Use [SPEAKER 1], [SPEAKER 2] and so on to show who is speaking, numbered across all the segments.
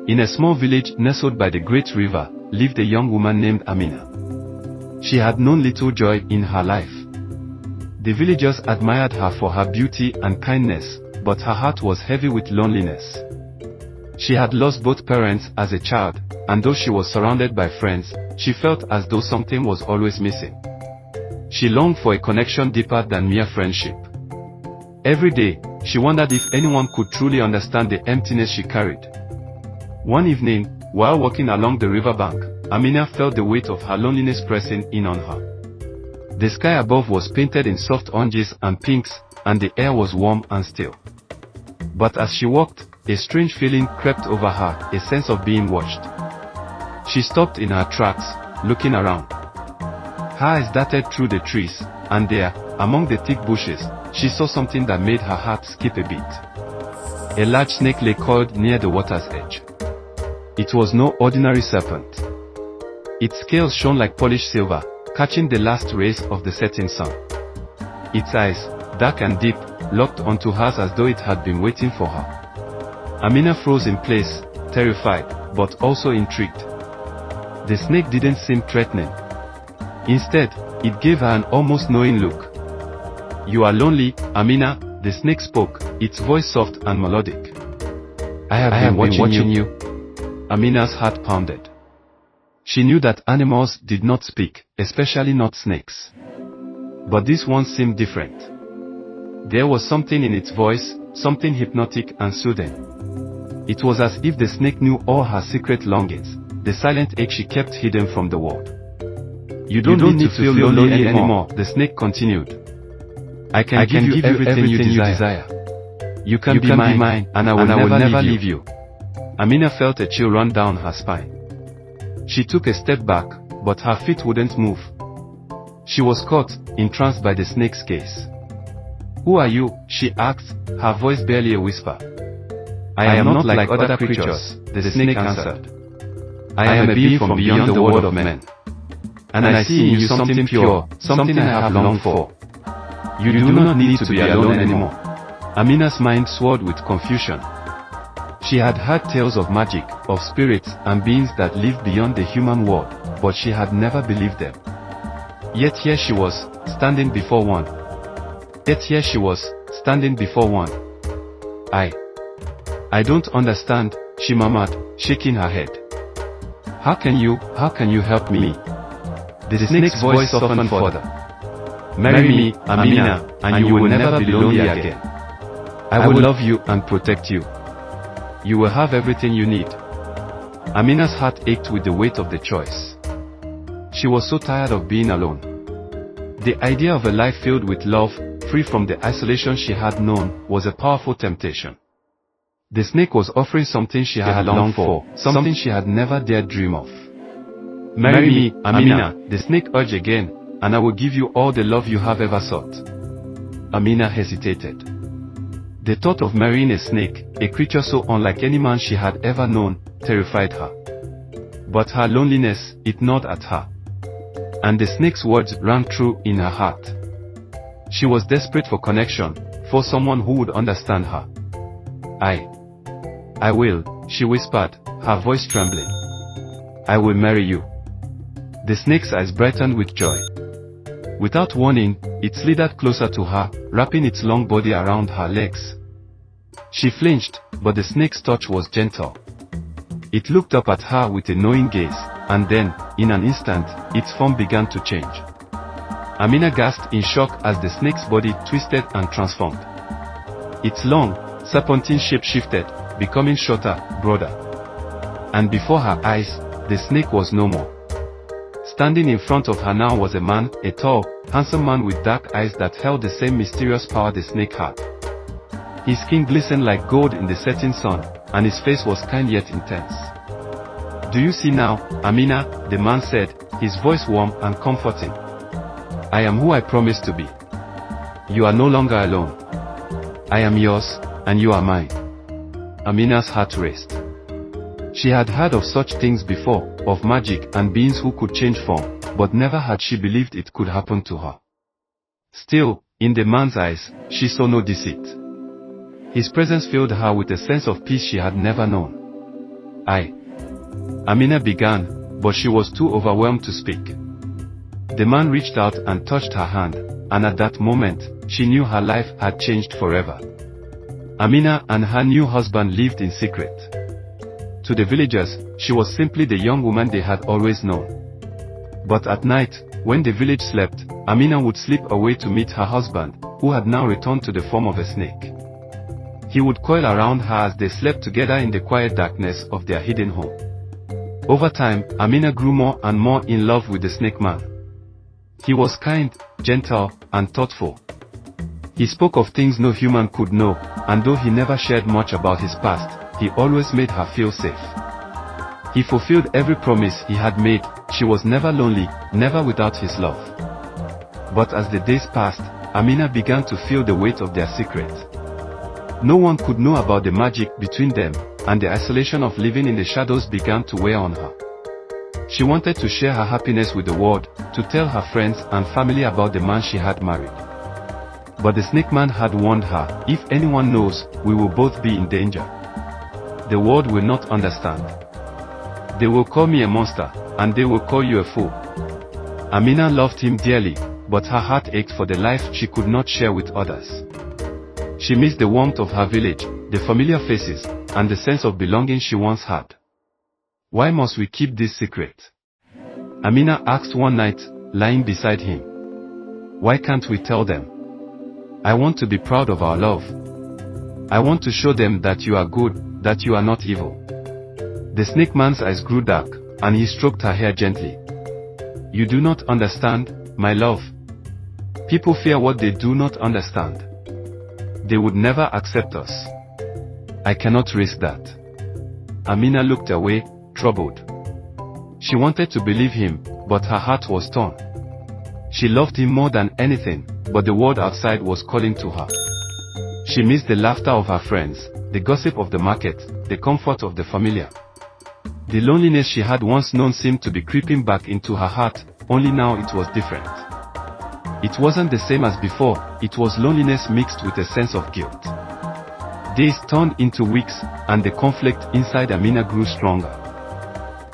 [SPEAKER 1] In a small village nestled by the great river, lived a young woman named Amina. She had known little joy in her life. The villagers admired her for her beauty and kindness, but her heart was heavy with loneliness. She had lost both parents as a child, and though she was surrounded by friends, she felt as though something was always missing. She longed for a connection deeper than mere friendship. Every day, she wondered if anyone could truly understand the emptiness she carried. One evening, while walking along the riverbank, Amina felt the weight of her loneliness pressing in on her. The sky above was painted in soft oranges and pinks, and the air was warm and still. But as she walked, a strange feeling crept over her, a sense of being watched. She stopped in her tracks, looking around. Her eyes darted through the trees, and there, among the thick bushes, she saw something that made her heart skip a beat. A large snake lay coiled near the water's edge. It was no ordinary serpent. Its scales shone like polished silver, catching the last rays of the setting sun. Its eyes, dark and deep, locked onto hers as though it had been waiting for her. Amina froze in place, terrified, but also intrigued. The snake didn't seem threatening. Instead, it gave her an almost knowing look. "You are lonely, Amina," the snake spoke, its voice soft and melodic. I have been watching you. Amina's heart pounded. She knew that animals did not speak, especially not snakes. But this one seemed different. There was something in its voice, something hypnotic and soothing. It was as if the snake knew all her secret longings, the silent ache she kept hidden from the world. You don't need to feel lonely anymore, the snake continued. I can give you everything you desire. You can be mine, and I will never leave you. Amina felt a chill run down her spine. She took a step back, but her feet wouldn't move. She was caught, entranced by the snake's gaze. "Who are you?" she asked, her voice barely a whisper. "I am not like other creatures," the snake answered. "I am a being from beyond the world of men. And I see in you something pure, something I have longed for. You do not need to be alone anymore." Amina's mind swirled with confusion. She had heard tales of magic, of spirits and beings that lived beyond the human world, but she had never believed them. Yet here she was, standing before one. I don't understand, she murmured, shaking her head. How can you help me? The snake's voice softened further. "Marry me, Amina, and you will never be lonely again. I will love you and protect you. You will have everything you need." Amina's heart ached with the weight of the choice. She was so tired of being alone. The idea of a life filled with love, free from the isolation she had known, was a powerful temptation. The snake was offering something she had longed for, something she had never dared dream of. "Marry me, Amina," the snake urged again, "and I will give you all the love you have ever sought." Amina hesitated. The thought of marrying a snake, a creature so unlike any man she had ever known, terrified her. But her loneliness, it gnawed at her. And the snake's words rang true in her heart. She was desperate for connection, for someone who would understand her. I will, she whispered, her voice trembling. "I will marry you." The snake's eyes brightened with joy. Without warning, it slithered closer to her, wrapping its long body around her legs. She flinched, but the snake's touch was gentle. It looked up at her with a knowing gaze, and then, in an instant, its form began to change. Amina gasped in shock as the snake's body twisted and transformed. Its long, serpentine shape shifted, becoming shorter, broader. And before her eyes, the snake was no more. Standing in front of her now was a man, a tall, handsome man with dark eyes that held the same mysterious power the snake had. His skin glistened like gold in the setting sun, and his face was kind yet intense. "Do you see now, Amina?" the man said, his voice warm and comforting. "I am who I promised to be. You are no longer alone. I am yours, and you are mine." Amina's heart raced. She had heard of such things before, of magic and beings who could change form, but never had she believed it could happen to her. Still, in the man's eyes, she saw no deceit. His presence filled her with a sense of peace she had never known. Amina began, but she was too overwhelmed to speak. The man reached out and touched her hand, and at that moment, she knew her life had changed forever. Amina and her new husband lived in secret. To the villagers, she was simply the young woman they had always known. But at night, when the village slept, Amina would slip away to meet her husband, who had now returned to the form of a snake. He would coil around her as they slept together in the quiet darkness of their hidden home. Over time, Amina grew more and more in love with the snake man. He was kind, gentle, and thoughtful. He spoke of things no human could know, and though he never shared much about his past, he always made her feel safe. He fulfilled every promise he had made. She was never lonely, never without his love. But as the days passed, Amina began to feel the weight of their secret. No one could know about the magic between them, and the isolation of living in the shadows began to weigh on her. She wanted to share her happiness with the world, to tell her friends and family about the man she had married. But the snake man had warned her, if anyone knows, we will both be in danger. The world will not understand. They will call me a monster, and they will call you a fool. Amina loved him dearly, but her heart ached for the life she could not share with others. She missed the warmth of her village, the familiar faces, and the sense of belonging she once had. Why must we keep this secret? Amina asked one night, lying beside him. Why can't we tell them? I want to be proud of our love. I want to show them that you are good, that you are not evil. The snake man's eyes grew dark, and he stroked her hair gently. You do not understand, my love. People fear what they do not understand. They would never accept us. I cannot risk that. Amina looked away, troubled. She wanted to believe him, but her heart was torn. She loved him more than anything, but the world outside was calling to her. She missed the laughter of her friends, the gossip of the market, the comfort of the familiar. The loneliness she had once known seemed to be creeping back into her heart, only now it was different. It wasn't the same as before, it was loneliness mixed with a sense of guilt. Days turned into weeks, and the conflict inside Amina grew stronger.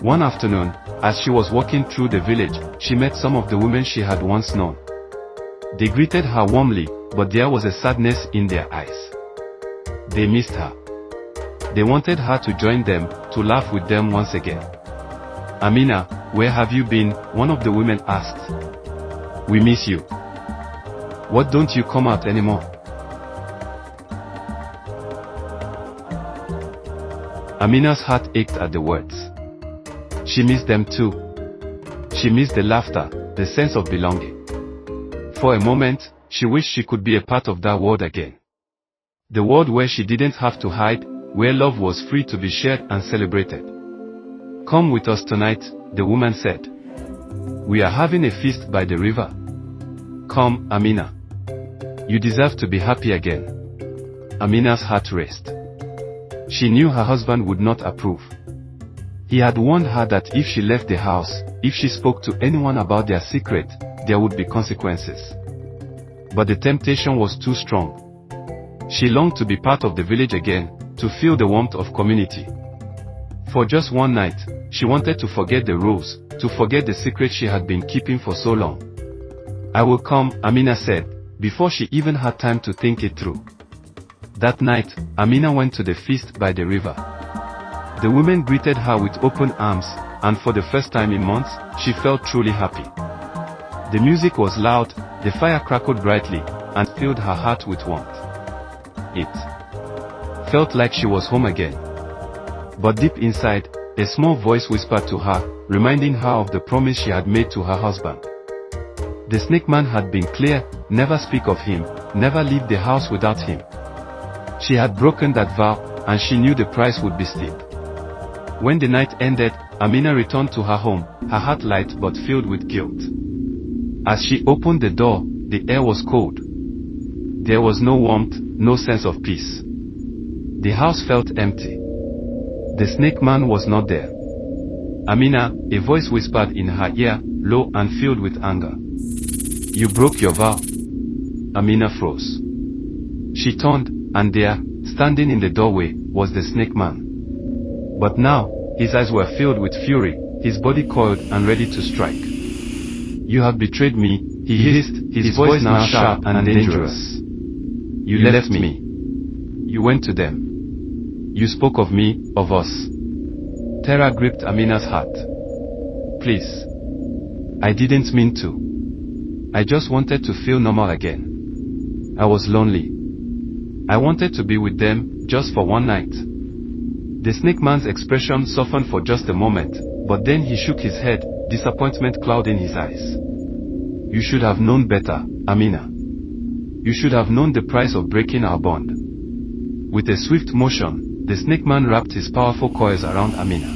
[SPEAKER 1] One afternoon, as she was walking through the village, she met some of the women she had once known. They greeted her warmly, but there was a sadness in their eyes. They missed her. They wanted her to join them, to laugh with them once again. Amina, where have you been? One of the women asked. We miss you. What, don't you come out anymore? Amina's heart ached at the words. She missed them too. She missed the laughter, the sense of belonging. For a moment, she wished she could be a part of that world again. The world where she didn't have to hide, where love was free to be shared and celebrated. Come with us tonight, the woman said. We are having a feast by the river. Come, Amina. You deserve to be happy again. Amina's heart raced. She knew her husband would not approve. He had warned her that if she left the house, if she spoke to anyone about their secret, there would be consequences. But the temptation was too strong. She longed to be part of the village again, to feel the warmth of community. For just one night, she wanted to forget the rules, to forget the secret she had been keeping for so long. I will come, Amina said, before she even had time to think it through. That night, Amina went to the feast by the river. The women greeted her with open arms, and for the first time in months, she felt truly happy. The music was loud, the fire crackled brightly, and filled her heart with warmth. It felt like she was home again. But deep inside, a small voice whispered to her, reminding her of the promise she had made to her husband. The snake man had been clear, never speak of him, never leave the house without him. She had broken that vow, and she knew the price would be steep. When the night ended, Amina returned to her home, her heart light but filled with guilt. As she opened the door, the air was cold. There was no warmth, no sense of peace. The house felt empty. The snake man was not there. Amina, a voice whispered in her ear, low and filled with anger. You broke your vow. Amina froze. She turned, and there, standing in the doorway, was the snake man. But now, His eyes were filled with fury, his body coiled and ready to strike. You have betrayed me, he hissed, his voice now sharp and dangerous. You left me. You went to them. You spoke of me, of us. Terror gripped Amina's heart. Please. I didn't mean to. I just wanted to feel normal again. I was lonely. I wanted to be with them, just for one night. The snake man's expression softened for just a moment, but then he shook his head, disappointment clouding his eyes. You should have known better, Amina. You should have known the price of breaking our bond. With a swift motion, the snake man wrapped his powerful coils around Amina.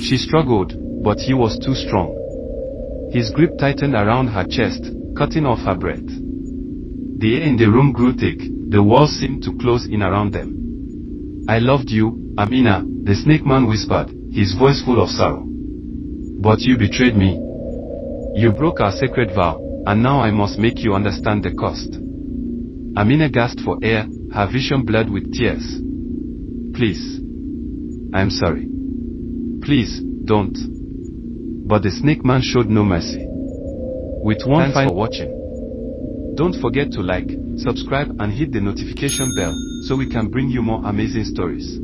[SPEAKER 1] She struggled, but he was too strong. His grip tightened around her chest, cutting off her breath. The air in the room grew thick, the walls seemed to close in around them. I loved you, Amina, the snake man whispered, his voice full of sorrow. But you betrayed me. You broke our sacred vow, and now I must make you understand the cost. Amina gasped for air, her vision blurred with tears. Please. I'm sorry. Please, don't. But the snake man showed no mercy. With one Thanks for watching. Don't forget to like, subscribe and hit the notification bell, so we can bring you more amazing stories.